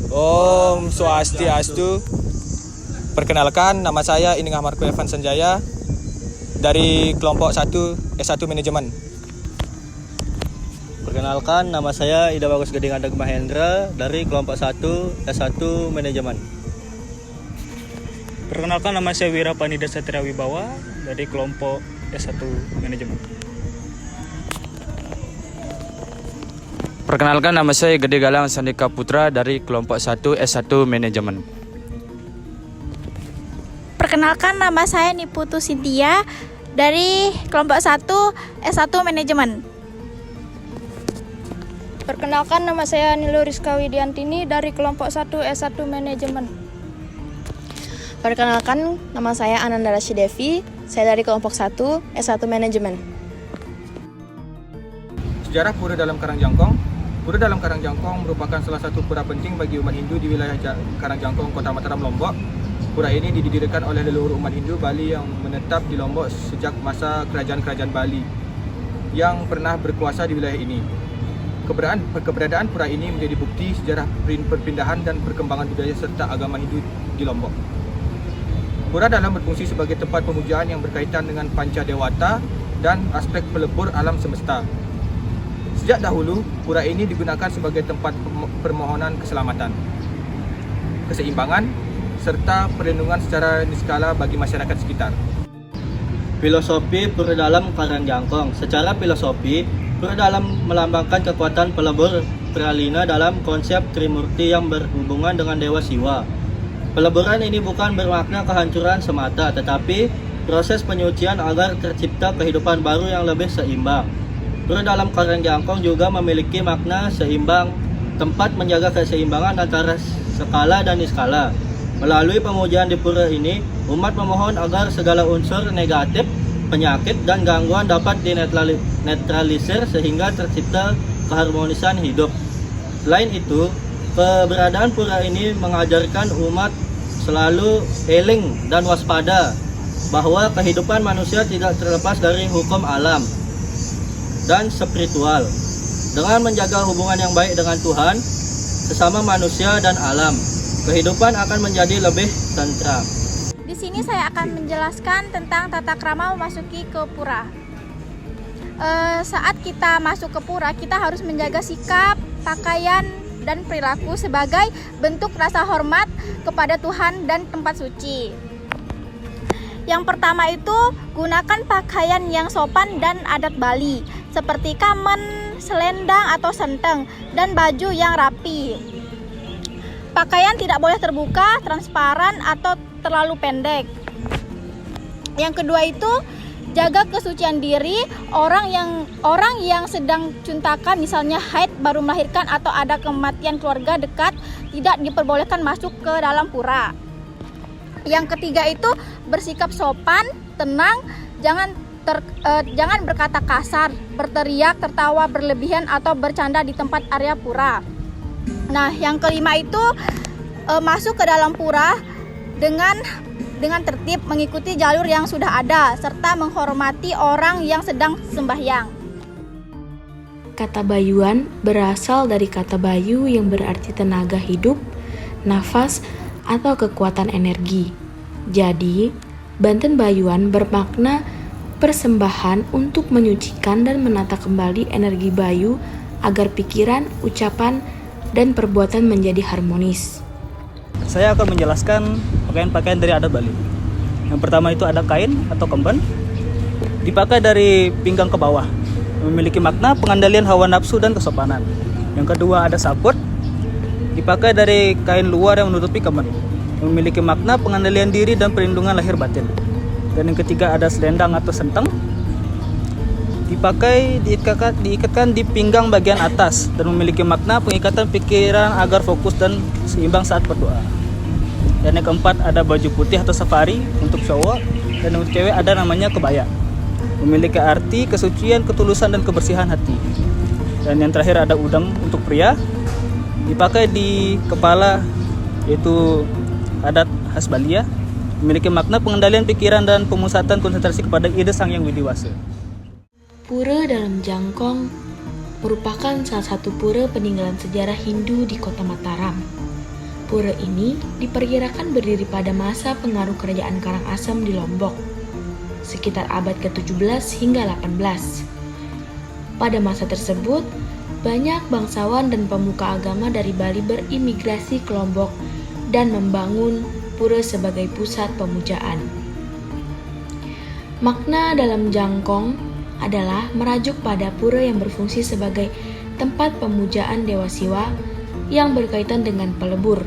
Om Swastiastu. Perkenalkan, nama saya Ining Marco Evan Sanjaya dari kelompok 1 S1 Manajemen. Perkenalkan, nama saya Ida Bagus Geding Adag Mahendra dari kelompok 1 S1 Manajemen. Perkenalkan, nama saya Wira Panida Satria Wibawa dari kelompok S1 Manajemen. Perkenalkan, nama saya Gede Galang Sandika Putra dari kelompok 1 S1 Manajemen. Perkenalkan, nama saya Niputu Sintia dari kelompok 1 S1 Manajemen. Perkenalkan, nama saya Nilu Rizka Widiantini dari kelompok 1 S1 Manajemen. Perkenalkan, nama saya Ananda Rashidevi, saya dari kelompok 1 S1 Manajemen. Sejarah Pura Dalam Karangjangkong. Pura Dalam Karangjangkong merupakan salah satu pura penting bagi umat Hindu di wilayah Karangjangkong, Kota Mataram, Lombok. Pura ini didirikan oleh leluhur umat Hindu Bali yang menetap di Lombok sejak masa kerajaan-kerajaan Bali yang pernah berkuasa di wilayah ini. Keberadaan pura ini menjadi bukti sejarah perpindahan dan perkembangan budaya serta agama Hindu di Lombok. Pura Dalam berfungsi sebagai tempat pemujaan yang berkaitan dengan panca dewata dan aspek pelebur alam semesta. Sejak dahulu, pura ini digunakan sebagai tempat permohonan keselamatan, keseimbangan, serta perlindungan secara niskala bagi masyarakat sekitar. Filosofi Pura Dalam Karangjangkong. Secara filosofi, Pura Dalam melambangkan kekuatan pelebur Pralina dalam konsep Trimurti yang berhubungan dengan Dewa Siwa. Peleburan ini bukan bermakna kehancuran semata, tetapi proses penyucian agar tercipta kehidupan baru yang lebih seimbang. Pura Dalam Karangjangkong juga memiliki makna seimbang, tempat menjaga keseimbangan antara skala dan niskala. Melalui pemujaan di pura ini, umat memohon agar segala unsur negatif, penyakit, dan gangguan dapat dinetralisir sehingga tercipta keharmonisan hidup. Selain itu, keberadaan pura ini mengajarkan umat selalu eling dan waspada bahwa kehidupan manusia tidak terlepas dari hukum alam dan spiritual. Dengan menjaga hubungan yang baik dengan Tuhan, sesama manusia dan alam, kehidupan akan menjadi lebih tentram. Di sini saya akan menjelaskan tentang tata krama memasuki ke pura. Saat kita masuk ke pura, kita harus menjaga sikap, pakaian, dan perilaku sebagai bentuk rasa hormat kepada Tuhan dan tempat suci. Yang pertama itu, gunakan pakaian yang sopan dan adat Bali, seperti kamen, selendang atau senteng, dan baju yang rapi. Pakaian tidak boleh terbuka, transparan, atau terlalu pendek. Yang kedua itu, jaga kesucian diri. Orang yang sedang cuntakan, misalnya haid, baru melahirkan, atau ada kematian keluarga dekat, tidak diperbolehkan masuk ke dalam pura. Yang ketiga itu, bersikap sopan, tenang, jangan berkata kasar, berteriak, tertawa berlebihan, atau bercanda di tempat area pura. Nah, yang kelima itu, masuk ke dalam pura dengan tertib, mengikuti jalur yang sudah ada, serta menghormati orang yang sedang sembahyang. Kata bayuan berasal dari kata bayu yang berarti tenaga hidup, nafas, atau kekuatan energi. Jadi, Banten Bayuan bermakna persembahan untuk menyucikan dan menata kembali energi bayu agar pikiran, ucapan, dan perbuatan menjadi harmonis. Saya akan menjelaskan pakaian-pakaian dari adat Bali. Yang pertama itu ada kain atau kemben, dipakai dari pinggang ke bawah, memiliki makna pengandalian hawa nafsu dan kesopanan. Yang kedua ada sabut, dipakai dari kain luar yang menutupi kemben, memiliki makna pengandalian diri dan perlindungan lahir batin. Dan yang ketiga ada selendang atau senteng, diikatkan di pinggang bagian atas dan memiliki makna pengikatan pikiran agar fokus dan seimbang saat berdoa. Dan yang keempat ada baju putih atau safari untuk cowok, dan untuk cewek ada namanya kebaya, memiliki arti kesucian, ketulusan, dan kebersihan hati. Dan yang terakhir ada udang untuk pria, dipakai di kepala, yaitu adat khas Bali, memiliki makna pengendalian pikiran dan pemusatan konsentrasi kepada ide Sang Yang Widiwasa. Pura Dalam Jangkong merupakan salah satu pura peninggalan sejarah Hindu di kota Mataram. Pura ini diperkirakan berdiri pada masa pengaruh kerajaan Karangasem di Lombok, sekitar abad ke-17 hingga 18. Pada masa tersebut, banyak bangsawan dan pemuka agama dari Bali berimigrasi ke Lombok dan membangun pura sebagai pusat pemujaan. Makna dalam jangkong adalah merajuk pada pura yang berfungsi sebagai tempat pemujaan Dewa Siwa yang berkaitan dengan pelebur.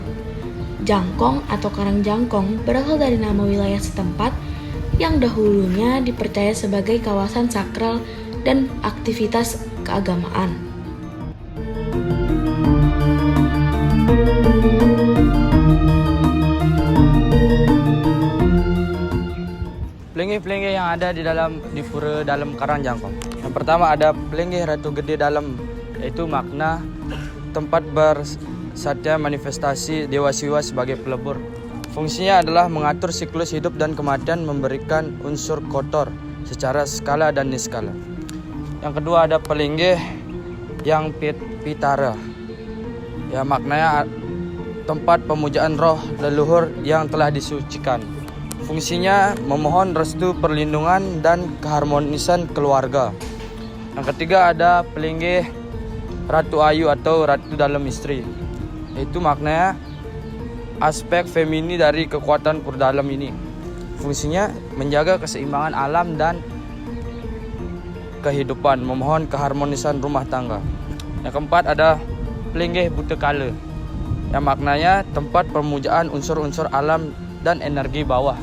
Jangkong atau Karangjangkong berasal dari nama wilayah setempat yang dahulunya dipercaya sebagai kawasan sakral dan aktivitas keagamaan. Pelinggih-pelinggih yang ada di pura dalam Karangjangkong. Yang pertama ada pelinggih Ratu Gede Dalam, yaitu makna tempat bersatya manifestasi Dewa Siwa sebagai pelebur. Fungsinya adalah mengatur siklus hidup dan kematian, memberikan unsur kotor secara skala dan niskala. Yang kedua ada pelinggih yang Pitara. Ya, maknanya tempat pemujaan roh leluhur yang telah disucikan. Fungsinya memohon restu perlindungan dan keharmonisan keluarga. Yang ketiga ada pelinggih Ratu Ayu atau Ratu Dalam Istri. Itu maknanya aspek femini dari kekuatan pura dalam ini. Fungsinya menjaga keseimbangan alam dan kehidupan, memohon keharmonisan rumah tangga. Yang keempat ada pelinggih Butekala, yang maknanya tempat pemujaan unsur-unsur alam dan energi bawah.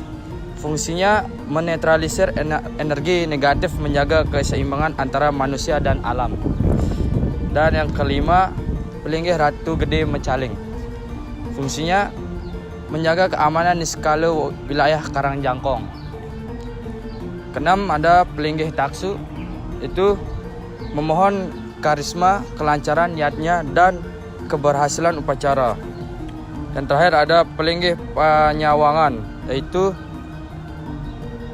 Fungsinya menetralisir energi negatif, menjaga keseimbangan antara manusia dan alam. Dan yang kelima, pelinggih Ratu Gede Mecaling. Fungsinya menjaga keamanan di skala wilayah Karangjangkong. Keenam ada pelinggih Taksu, itu memohon karisma, kelancaran niatnya dan keberhasilan upacara. Dan terakhir ada pelinggih Panyawangan, yaitu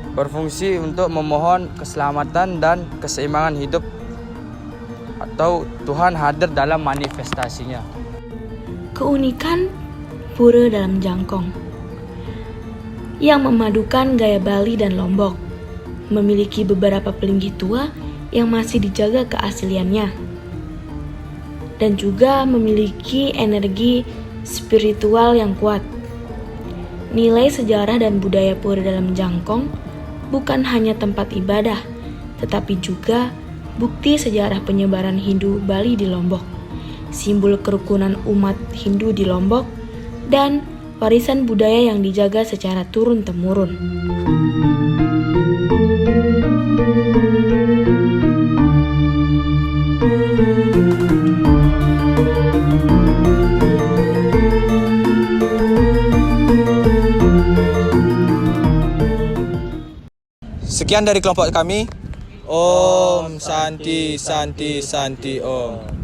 berfungsi untuk memohon keselamatan dan keseimbangan hidup atau Tuhan hadir dalam manifestasinya. Keunikan pura dalam jangkong yang memadukan gaya Bali dan Lombok, memiliki beberapa pelinggih tua yang masih dijaga keasliannya, dan juga memiliki energi spiritual yang kuat. Nilai sejarah dan budaya pura dalam jangkong bukan hanya tempat ibadah, tetapi juga bukti sejarah penyebaran Hindu Bali di Lombok, simbol kerukunan umat Hindu di Lombok, dan warisan budaya yang dijaga secara turun-temurun. Sekian dari kelompok kami. Om Santi Santi Santi Om.